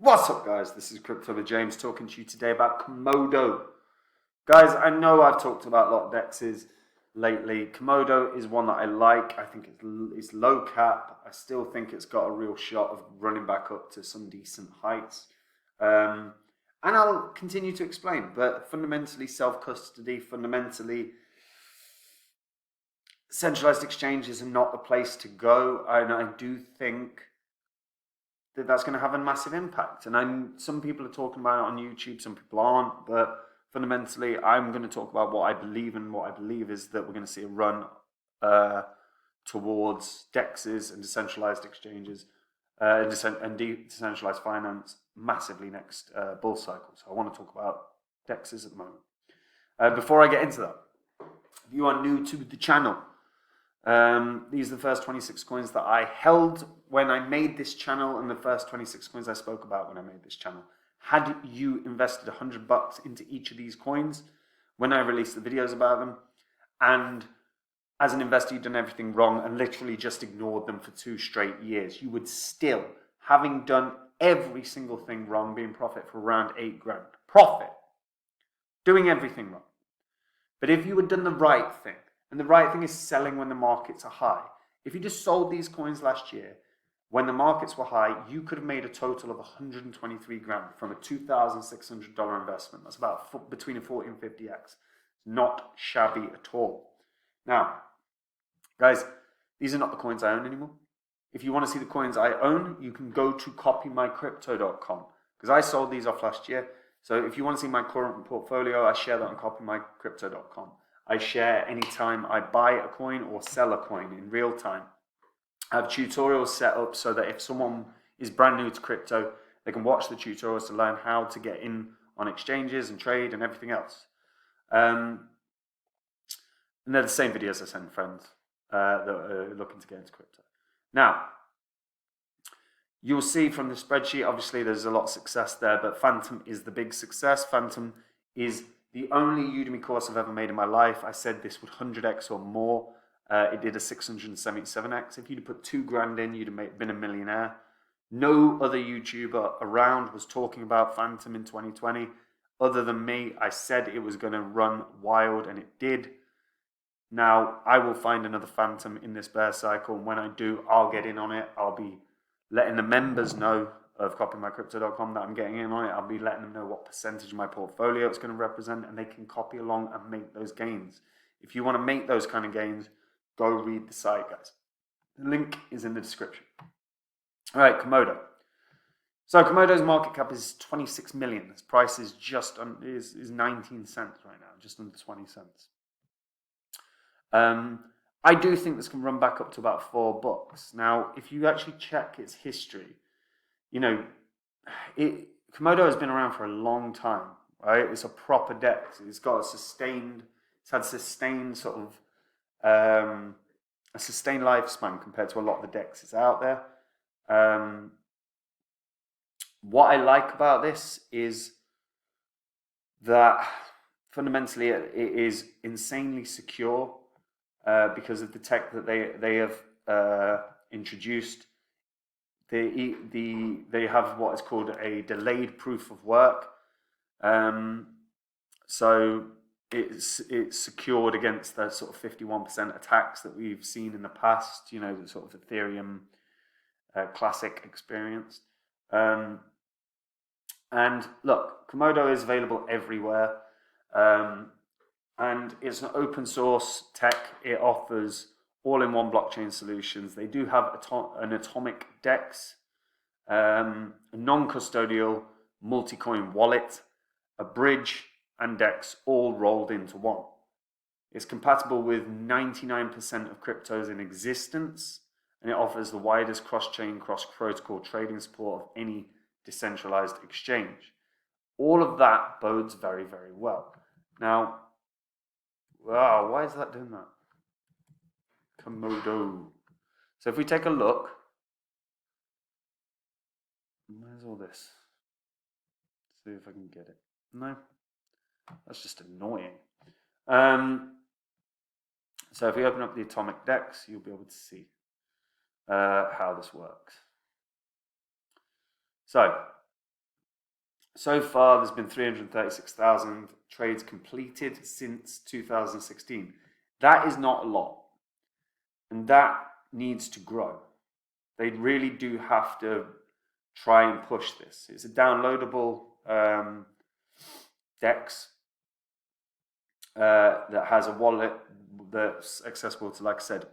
What's up, guys? This is Crypto with James talking to you today about Komodo. Guys, I know I've talked about a lot of DEXs lately. Komodo is one that I like. I think it's low cap. I still think it's got a real shot of running back up to some decent heights. And I'll continue to explain, but fundamentally self-custody, fundamentally centralized exchanges are not the place to go. And I do think that's going to have a massive impact. And some people are talking about it on YouTube, some people aren't, but fundamentally I'm going to talk about what I believe, and what I believe is that we're going to see a run towards DEXs and decentralized exchanges and decentralized finance massively next bull cycle. So I want to talk about DEXs at the moment. Before I get into that, if you are new to the channel, these are the first 26 coins that I held when I made this channel, and the first 26 coins I spoke about when I made this channel. Had you invested $100 into each of these coins when I released the videos about them, and as an investor you've done everything wrong and literally just ignored them for 2 straight years, you would still, having done every single thing wrong, be in profit for around 8 grand. Profit. Doing everything wrong. But if you had done the right thing, and the right thing is selling when the markets are high. If you just sold these coins last year, when the markets were high, you could have made a total of 123 grand from a $2,600 investment. That's about between a 40 and 50x. Not shabby at all. Now, guys, these are not the coins I own anymore. If you want to see the coins I own, you can go to copymycrypto.com, because I sold these off last year. So if you want to see my current portfolio, I share that on copymycrypto.com. I share anytime I buy a coin or sell a coin in real time. I have tutorials set up so that if someone is brand new to crypto, they can watch the tutorials to learn how to get in on exchanges and trade and everything else. And they're the same videos I send friends that are looking to get into crypto. Now, you'll see from the spreadsheet, obviously there's a lot of success there, but Phantom is the big success. Phantom is the only Udemy course I've ever made in my life. I said this would 100x or more. It did a 677x. If you'd put 2 grand in, you'd have been a millionaire. No other YouTuber around was talking about Phantom in 2020. Other than me, I said it was going to run wild, and it did. Now, I will find another Phantom in this bear cycle, and when I do, I'll get in on it. I'll be letting the members know of copymycrypto.com that I'm getting in on it. I'll be letting them know what percentage of my portfolio it's going to represent, and they can copy along and make those gains. If you want to make those kind of gains, go read the site, guys. The link is in the description. All right, Komodo. So Komodo's market cap is 26 million. Its price is just is 19 cents right now, just under 20 cents. I do think this can run back up to about $4. Now, if you actually check its history, you know, Komodo has been around for a long time, right? It's a proper DEX. It's had sustained sort of a sustained lifespan compared to a lot of the DEXs out there. What I like about this is that fundamentally it is insanely secure because of the tech that they have introduced. They have what is called a delayed proof of work. So it's secured against the sort of 51% attacks that we've seen in the past, you know, the sort of Ethereum classic experience. And look, Komodo is available everywhere. And it's an open source tech. It offers all-in-one blockchain solutions. They do have an AtomicDEX, a non-custodial multi-coin wallet, a bridge, and DEX all rolled into one. It's compatible with 99% of cryptos in existence, and it offers the widest cross-chain, cross-protocol trading support of any decentralized exchange. All of that bodes very, very well. Now, wow, why is that doing that? Komodo. So if we take a look, where's all this? See if I can get it. No, that's just annoying. So if we open up the AtomicDEX, you'll be able to see how this works. So So far, there's been 336,000 trades completed since 2016. That is not a lot. And that needs to grow. They really do have to try and push this. It's a downloadable DEX that has a wallet that's accessible to, like I said,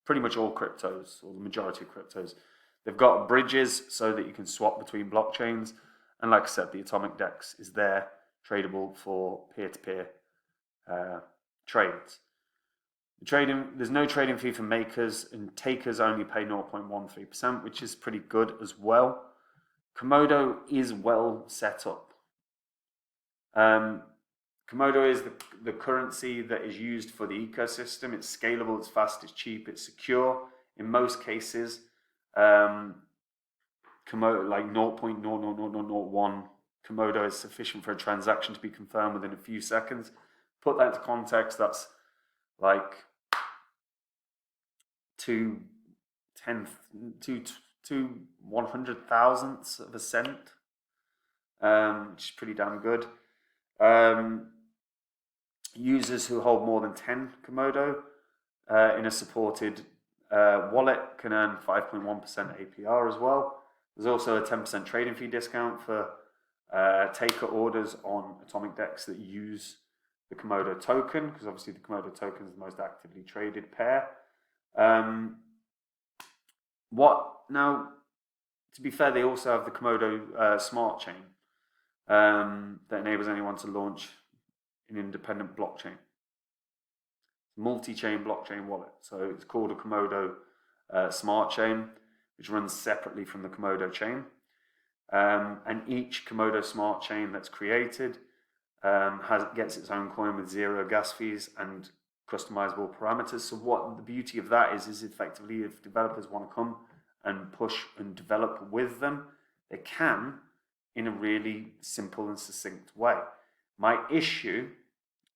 pretty much all cryptos, or the majority of cryptos. They've got bridges so that you can swap between blockchains. And like I said, the AtomicDEX is there, tradable for peer-to-peer trades. There's no trading fee for makers, and takers only pay 0.13%, which is pretty good as well. Komodo is well set up. Komodo is the currency that is used for the ecosystem. It's scalable, it's fast, it's cheap, it's secure. In most cases, Komodo, like 0.00001 Komodo is sufficient for a transaction to be confirmed within a few seconds. Put that into context, that's like 100,000ths of a cent, which is pretty damn good. Users who hold more than 10 Komodo in a supported wallet can earn 5.1% APR as well. There's also a 10% trading fee discount for taker orders on AtomicDEX that use the Komodo token, because obviously the Komodo token is the most actively traded pair. Now, to be fair, they also have the Komodo smart chain that enables anyone to launch an independent blockchain, multi-chain blockchain wallet. So it's called a Komodo smart chain, which runs separately from the Komodo chain. And each Komodo smart chain that's created gets its own coin with 0 gas fees and customizable parameters. So what the beauty of that is effectively, if developers want to come and push and develop with them, they can in a really simple and succinct way. My issue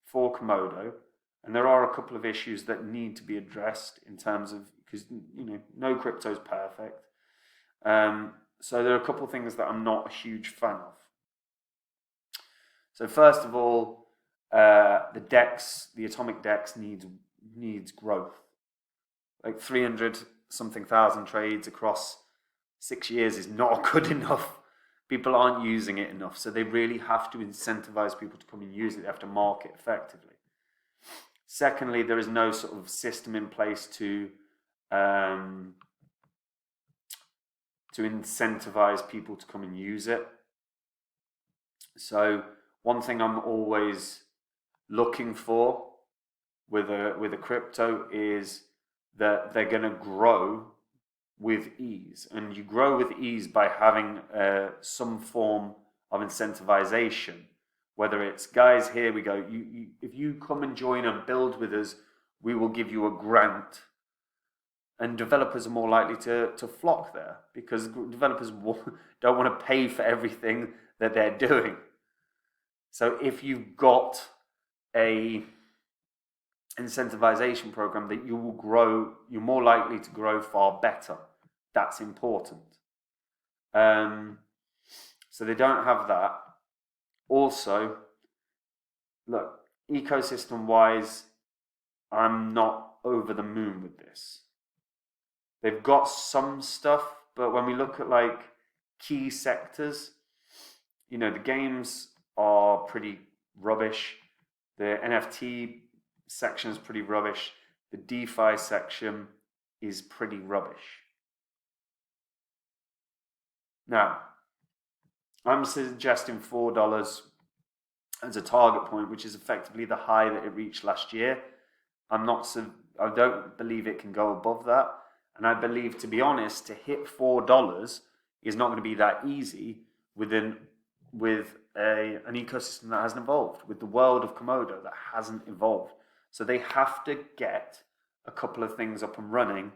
for Komodo, and there are a couple of issues that need to be addressed in terms of, because no crypto is perfect. So there are a couple of things that I'm not a huge fan of. So first of all, the AtomicDEX needs growth. Like 300-something thousand trades across 6 years is not good enough. People aren't using it enough, so they really have to incentivize people to come and use it. They have to market effectively. Secondly, there is no sort of system in place to incentivize people to come and use it. So one thing I'm always looking for with a crypto is that they're going to grow with ease, and you grow with ease by having some form of incentivization. Whether it's, guys, here we go, if you come and join and build with us, we will give you a grant. And developers are more likely to flock there, because developers don't want to pay for everything that they're doing. So if you've got a incentivization program that you will grow, you're more likely to grow far better. That's important. So they don't have that. Also, look, ecosystem-wise, I'm not over the moon with this. They've got some stuff, but when we look at like key sectors, the games are pretty rubbish. The NFT section is pretty rubbish. The DeFi section is pretty rubbish. Now, I'm suggesting $4 as a target point, which is effectively the high that it reached last year. I don't believe it can go above that. And I believe, to be honest, to hit $4 is not going to be that easy with an ecosystem that hasn't evolved, with the world of Komodo that hasn't evolved. So they have to get a couple of things up and running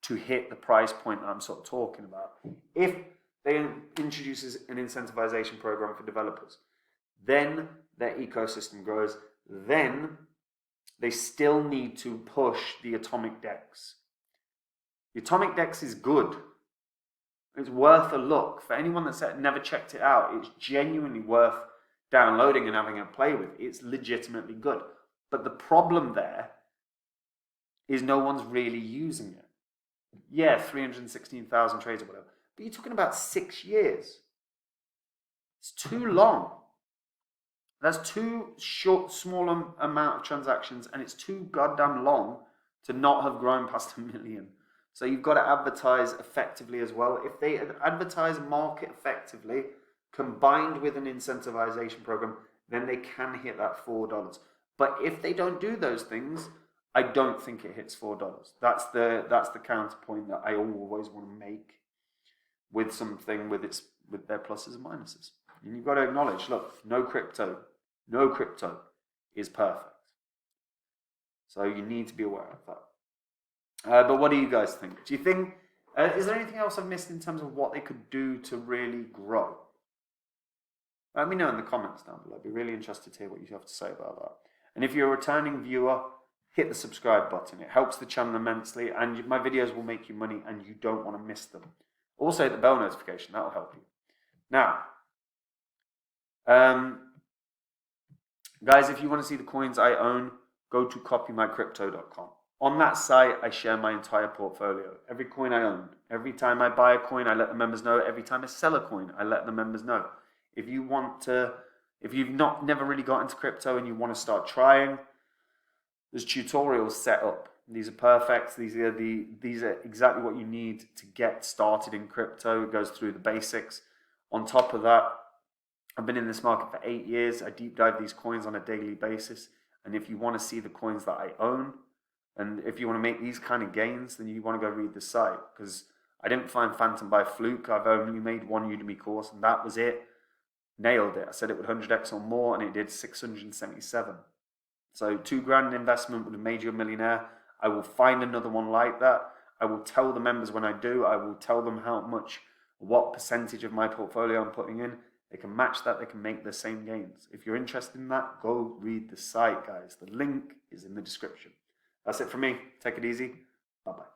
to hit the price point that I'm sort of talking about. If they introduce an incentivization program for developers, then their ecosystem grows. Then they still need to push the AtomicDEX. The AtomicDEX is good. It's worth a look. For anyone that's never checked it out, it's genuinely worth downloading and having a play with. It's legitimately good. But the problem there is no one's really using it. Yeah, 316,000 trades or whatever. But you're talking about 6 years. It's too long. That's too short, small amount of transactions, and it's too goddamn long to not have grown past 1 million. So you've got to advertise effectively as well. If they advertise and market effectively, combined with an incentivization program, then they can hit that $4. But if they don't do those things, I don't think it hits $4. That's the counterpoint that I always want to make with something with their pluses and minuses. And you've got to acknowledge, look, no crypto is perfect. So you need to be aware of that. But what do you guys think? Do you think, is there anything else I've missed in terms of what they could do to really grow? Let me know in the comments down below. I'd be really interested to hear what you have to say about that. And if you're a returning viewer, hit the subscribe button. It helps the channel immensely, and my videos will make you money, and you don't want to miss them. Also, hit the bell notification. That will help you. Now, guys, if you want to see the coins I own, go to copymycrypto.com. On that site, I share my entire portfolio. Every coin I own. Every time I buy a coin, I let the members know. Every time I sell a coin, I let the members know. If you want to, if you've never really got into crypto and you want to start trying, there's tutorials set up. These are perfect. These are exactly what you need to get started in crypto. It goes through the basics. On top of that, I've been in this market for 8 years. I deep dive these coins on a daily basis. And if you want to see the coins that I own, and if you want to make these kind of gains, then you want to go read the site, because I didn't find Phantom by fluke. I've only made one Udemy course, and that was it. Nailed it. I said it would 100x or more, and it did 677. So $2,000 investment would have made you a millionaire. I will find another one like that. I will tell the members when I do. I will tell them how much, what percentage of my portfolio I'm putting in. They can match that. They can make the same gains. If you're interested in that, go read the site, guys. The link is in the description. That's it from me. Take it easy. Bye-bye.